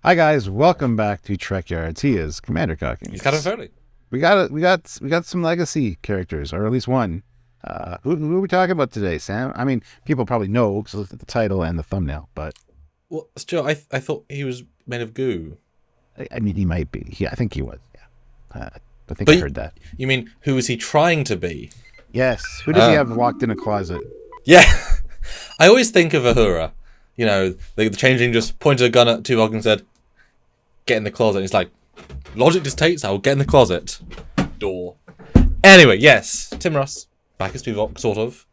Hi guys, welcome back to Trekyards. He is Commander He's Cockings. kind of Foley. We got some legacy characters, or at least one. Who are we talking about today, Sam? I mean, people probably know because look at the title and the thumbnail, but Well, still, I thought he was made of goo. I mean, he might be. I think he was. Yeah, I think I But heard that. you mean, who is he trying to be? Yes. Who does he have locked in a closet? Yeah. I always think of Ahura. You know, the Changeling just pointed a gun at Tuvok and said, "Get in the closet." And he's like, logic dictates I will get in the closet. Door. Anyway, yes. Tim Russ. Back as Tuvok, sort of.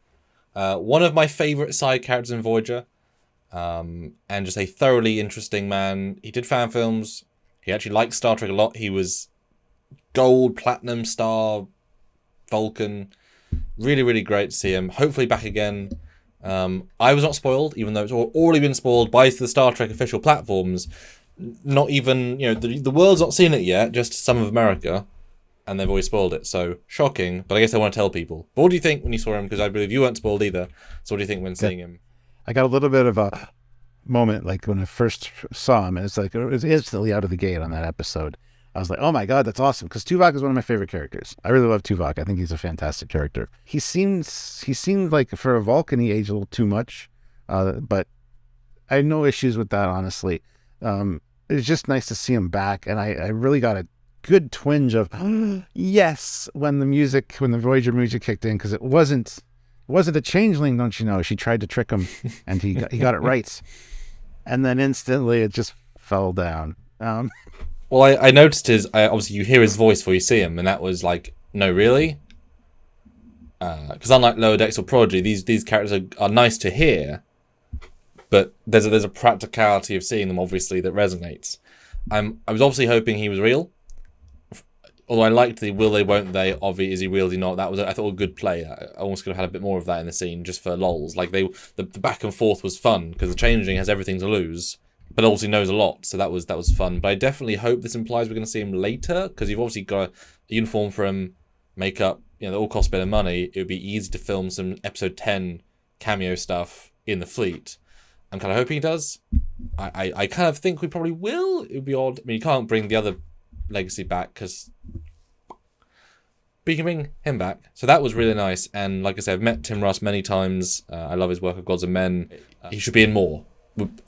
One of my favourite side characters in Voyager. And just a thoroughly interesting man. He did fan films. He actually liked Star Trek a lot. He was Gold, Platinum, Star, Vulcan. Really, really great to see him. Hopefully back again. I was not spoiled, even though it's already been spoiled by the Star Trek official platforms. Not even, the world's not seen it yet, just some of America. And they've always spoiled it. So, shocking. But I guess I want to tell people. But what do you think when you saw him? Because I believe you weren't spoiled either. So what do you think when seeing him? I got a little bit of a moment, like when I first saw him, and it's like it was instantly out of the gate on that episode. I was like, oh my God, that's awesome. Because Tuvok is one of my favorite characters. I really love Tuvok. I think he's a fantastic character. He seems like for a Vulcan, he aged a little too much. But I had no issues with that, honestly. It's just nice to see him back. And I really got a good twinge of, yes, when the Voyager music kicked in, because it wasn't a changeling, don't you know? She tried to trick him, and he got it right. And then instantly it just fell down. Well, I noticed obviously you hear his voice before you see him, and that was like, no, really? Because unlike Lower Decks or Prodigy, these characters are nice to hear, but there's a practicality of seeing them, obviously, that resonates. I was obviously hoping he was real, although I liked the will they, won't they, Obvi, is he real, is he not? That was, I thought, a good play. I almost could have had a bit more of that in the scene, just for lols. Like, the back and forth was fun, because the Changeling has everything to lose, but also knows a lot, so that was fun. But I definitely hope this implies we're going to see him later, because you've obviously got a uniform for him, makeup, they all cost a bit of money. It would be easy to film some episode 10 cameo stuff in the fleet. I'm kind of hoping he does. I kind of think we probably will. It would be odd. I mean, you can't bring the other legacy back, because... But you can bring him back. So that was really nice. And like I said, I've met Tim Russ many times. I love his work of Gods and Men. He should be in more.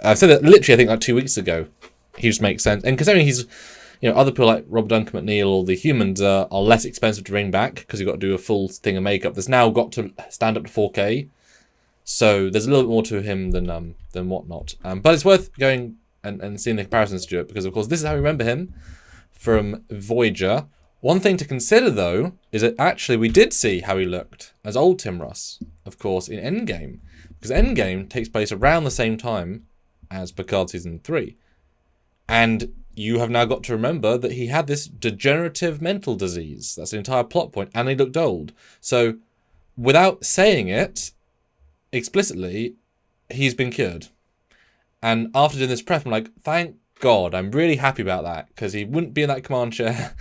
I said that literally, I think, like 2 weeks ago. He just makes sense. And considering he's, other people like Rob Duncan McNeil or the humans are less expensive to bring back because you've got to do a full thing of makeup that's now got to stand up to 4K. So there's a little bit more to him than whatnot. But it's worth going and seeing the comparisons to it because, of course, this is how we remember him from Voyager. One thing to consider, though, is that actually we did see how he looked as old Tim Russ, of course, in Endgame. Because Endgame takes place around the same time as Picard Season 3. And you have now got to remember that he had this degenerative mental disease. That's the entire plot point, and he looked old. So, without saying it explicitly, he's been cured. And after doing this prep, I'm like, thank God, I'm really happy about that, because he wouldn't be in that command chair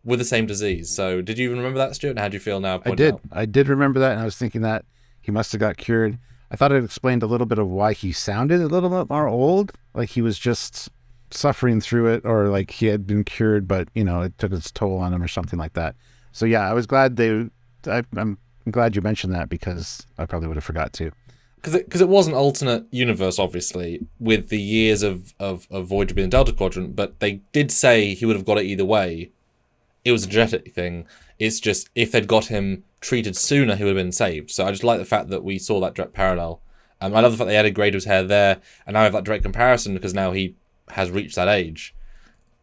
with the same disease. So, did you even remember that, Stuart? And how do you feel now? I did remember that, and I was thinking that he must have got cured. I thought it explained a little bit of why he sounded a little bit more old, like he was just suffering through it, or like he had been cured, but it took its toll on him or something like that. So yeah, I was glad I'm glad you mentioned that because I probably would have forgot to. Because it was an alternate universe, obviously, with the years of Voyager being Delta Quadrant, but they did say he would have got it either way. It was a genetic thing. It's just if they'd got him treated sooner, he would have been saved. So I just like the fact that we saw that direct parallel. I love the fact they added Grado's hair there, and now I have that direct comparison because now he has reached that age,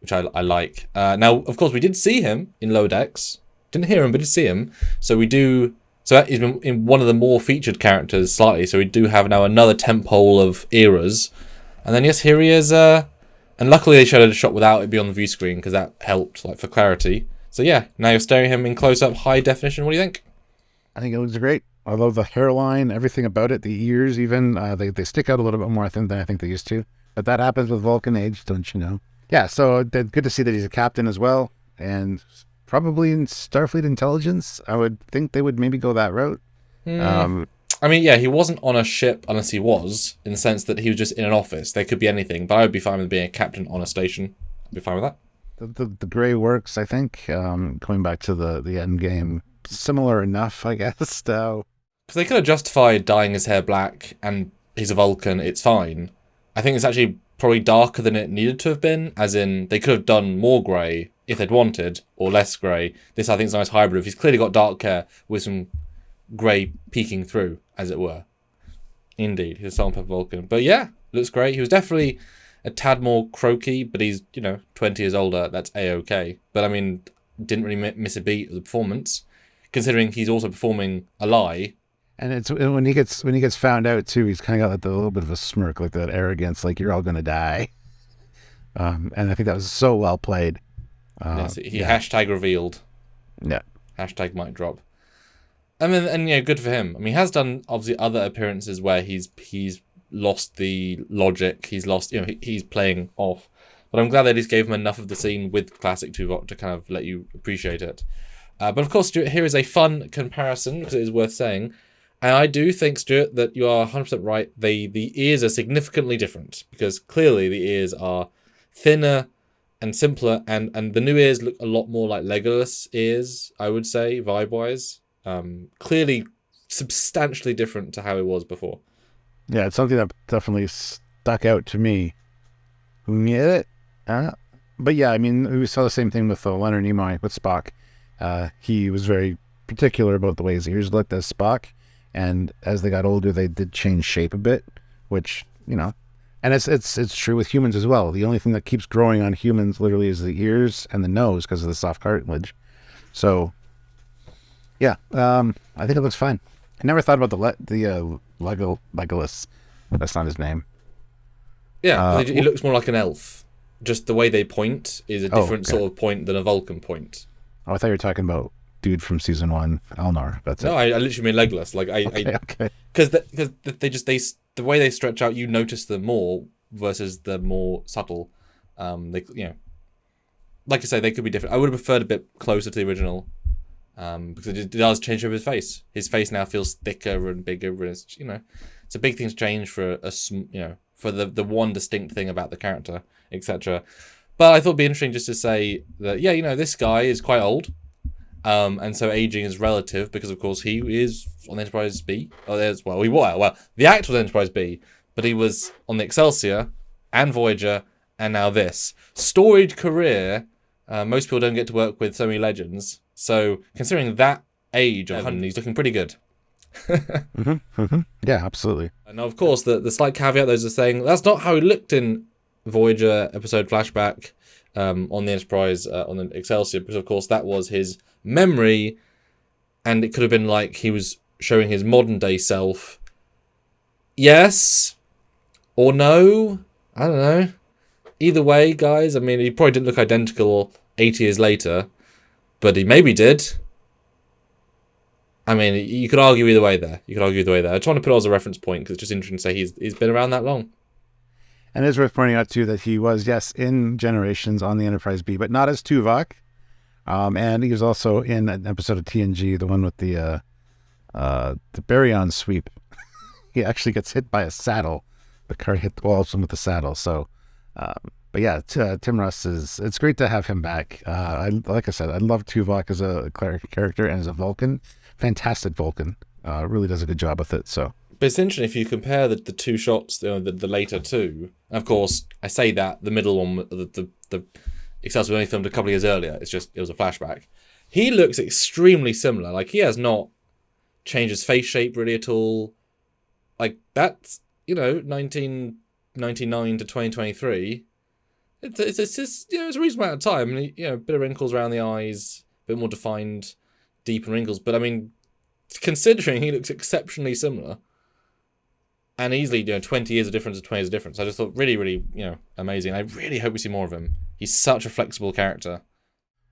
which I like. Now, of course, we did see him in Lower Decks. Didn't hear him, but did see him. So we do... So that he's been in one of the more featured characters slightly. So we do have now another temple of eras. And then, yes, here he is. And luckily they showed a shot without it being on the view screen because that helped, for clarity. So yeah, now you're staring at him in close-up, high definition. What do you think? I think it looks great. I love the hairline, everything about it, the ears even. They stick out a little bit more than I think they used to. But that happens with Vulcan age, don't you know? Yeah, so good to see that he's a captain as well. And probably in Starfleet intelligence, I would think they would maybe go that route. I I mean, yeah, he wasn't on a ship unless he was, in the sense that he was just in an office. There could be anything, but I would be fine with being a captain on a station. I'd be fine with that. The gray works, I think. Going back to the end game, similar enough, I guess. So Because they could have justified dyeing his hair black and he's a Vulcan, it's fine. I think it's actually probably darker than it needed to have been, as in they could have done more grey if they'd wanted, or less grey. This, I think, is a nice hybrid of he's clearly got dark hair with some grey peeking through, as it were. Indeed, he's a Salt and Pepper Vulcan. But yeah, looks great. He was definitely a tad more croaky, but he's, 20 years older. That's A-OK. But I mean, didn't really miss a beat of the performance, considering he's also performing a lie. And it's when he gets found out too, he's kind of got a little bit of a smirk, like that arrogance, like you're all gonna die. And I think that was so well played. Yes, he hashtag revealed. Yeah. Hashtag might drop. I mean, and good for him. I mean, he has done obviously other appearances where he's lost the logic. He's lost, he's playing off. But I'm glad they just gave him enough of the scene with classic Tuvok to kind of let you appreciate it. But of course, Stuart, here is a fun comparison because it is worth saying. And I do think, Stuart, that you are 100% right. The ears are significantly different because clearly the ears are thinner and simpler, and the new ears look a lot more like Legolas ears, I would say, vibe-wise. Clearly substantially different to how it was before. Yeah, it's something that definitely stuck out to me. Yeah. But yeah, I mean, we saw the same thing with Leonard Nimoy with Spock. He was very particular about the way his ears looked as Spock. And as they got older, they did change shape a bit, which, and it's true with humans as well. The only thing that keeps growing on humans literally is the ears and the nose because of the soft cartilage. So, yeah, I think it looks fine. I never thought about the Legolas. That's not his name. Yeah, he looks more like an elf. Just the way they point is a different sort of point than a Vulcan point. Oh, I thought you were talking about dude from season 1 Elnor. That's it. No, I literally mean Legolas. Like okay. Because the way they stretch out, you notice them more versus the more subtle. Like I say, they could be different. I would have preferred a bit closer to the original, because it does change over his face. His face now feels thicker and bigger, and it's a big thing to change for for the one distinct thing about the character, etc. But I thought it'd be interesting just to say that this guy is quite old. And so aging is relative because, of course, he is on the Enterprise B. The actor was Enterprise B, but he was on the Excelsior and Voyager and now this. Storied career. Most people don't get to work with so many legends. So considering that age of 100, he's looking pretty good. Yeah, absolutely. And of course, the slight caveat, those are saying that's not how he looked in Voyager episode flashback on the Enterprise, on the Excelsior, because, of course, that was his memory, and it could have been like he was showing his modern day self. Yes or no, I don't know. Either way, guys, I mean, he probably didn't look identical 80 years later, but he maybe did. I mean, you could argue either way there. I just want to put it as a reference point because it's just interesting to say he's been around that long. And it's worth pointing out too that he was, yes, in Generations on the Enterprise B, but not as Tuvok. And he was also in an episode of TNG, the one with the Baryon sweep. He actually gets hit by a saddle. Picard hit Walton with the saddle. So, but yeah, Tim Russ it's great to have him back. Like I said, I love Tuvok as a character and as a Vulcan. Fantastic Vulcan. Really does a good job with it. So. But it's interesting if you compare the two shots, the later two. And of course, I say that the middle one, the Excelsior was only filmed a couple of years earlier. It was a flashback. He looks extremely similar. Like, he has not changed his face shape really at all. Like, that's 1999 to 2023. It's just it's a reasonable amount of time. And a bit of wrinkles around the eyes, a bit more defined, deeper wrinkles. But I mean, considering he looks exceptionally similar. And easily, 20 years of difference is 20 years of difference. I just thought really, really, amazing. I really hope we see more of him. He's such a flexible character.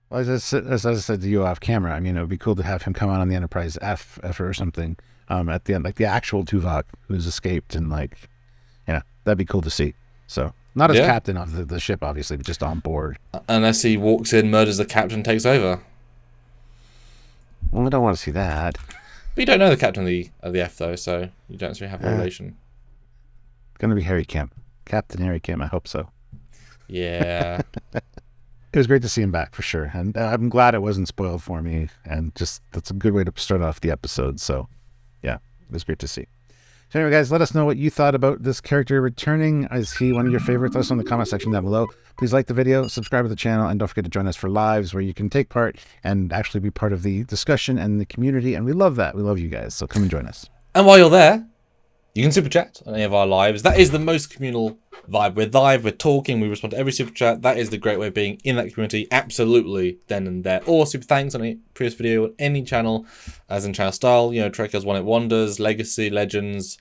Well, as I said to you off camera, I mean, it would be cool to have him come out on the Enterprise F or something at the end, like the actual Tuvok who's escaped, and that'd be cool to see. So, not as captain of the ship, obviously, but just on board. Unless he walks in, murders the captain, takes over. Well, I don't want to see that. But you don't know the captain of the F though, so you don't really have a relation. Gonna be Harry Kim, Captain Harry Kim. I hope so. Yeah. It was great to see him back for sure, and I'm glad it wasn't spoiled for me. And just that's a good way to start off the episode. So, yeah, it was great to see. So anyway, guys, let us know what you thought about this character returning. Is he one of your favorites? Let us know in the comment section down below. Please like the video, subscribe to the channel, and don't forget to join us for lives where you can take part and actually be part of the discussion and the community. And we love that. We love you guys. So come and join us. And while you're there, you can super chat on any of our lives. That is the most communal vibe. We're live, we're talking, we respond to every super chat. That is the great way of being in that community. Absolutely then and there. Or super thanks on a previous video on any channel, as in channel style. You know, Trekyards One It Wonders, Legacy, Legends.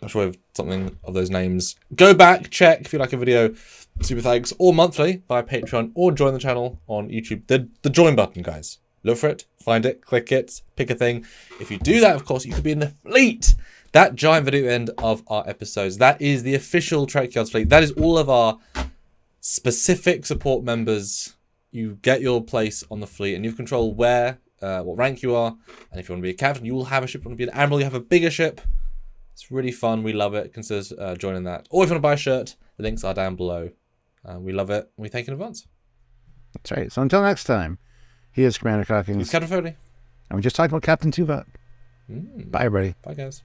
I'm sure we have something of those names. Go back, check if you like a video. Super thanks, or monthly via Patreon, or join the channel on YouTube. The join button, guys. Look for it, find it, click it, pick a thing. If you do that, of course, you could be in the fleet. That giant video at the end of our episodes, that is the official Trekyards fleet. That is all of our specific support members. You get your place on the fleet, and you control where, what rank you are. And if you want to be a captain, you will have a ship. If you want to be an admiral, you have a bigger ship. It's really fun. We love it. Consider joining that. Or if you want to buy a shirt, the links are down below. We love it. We thank you in advance. That's right. So until next time, he is Commander Cockings. He's Captain Foley. And we just talked about Captain Tuvok. Bye, everybody. Bye, guys.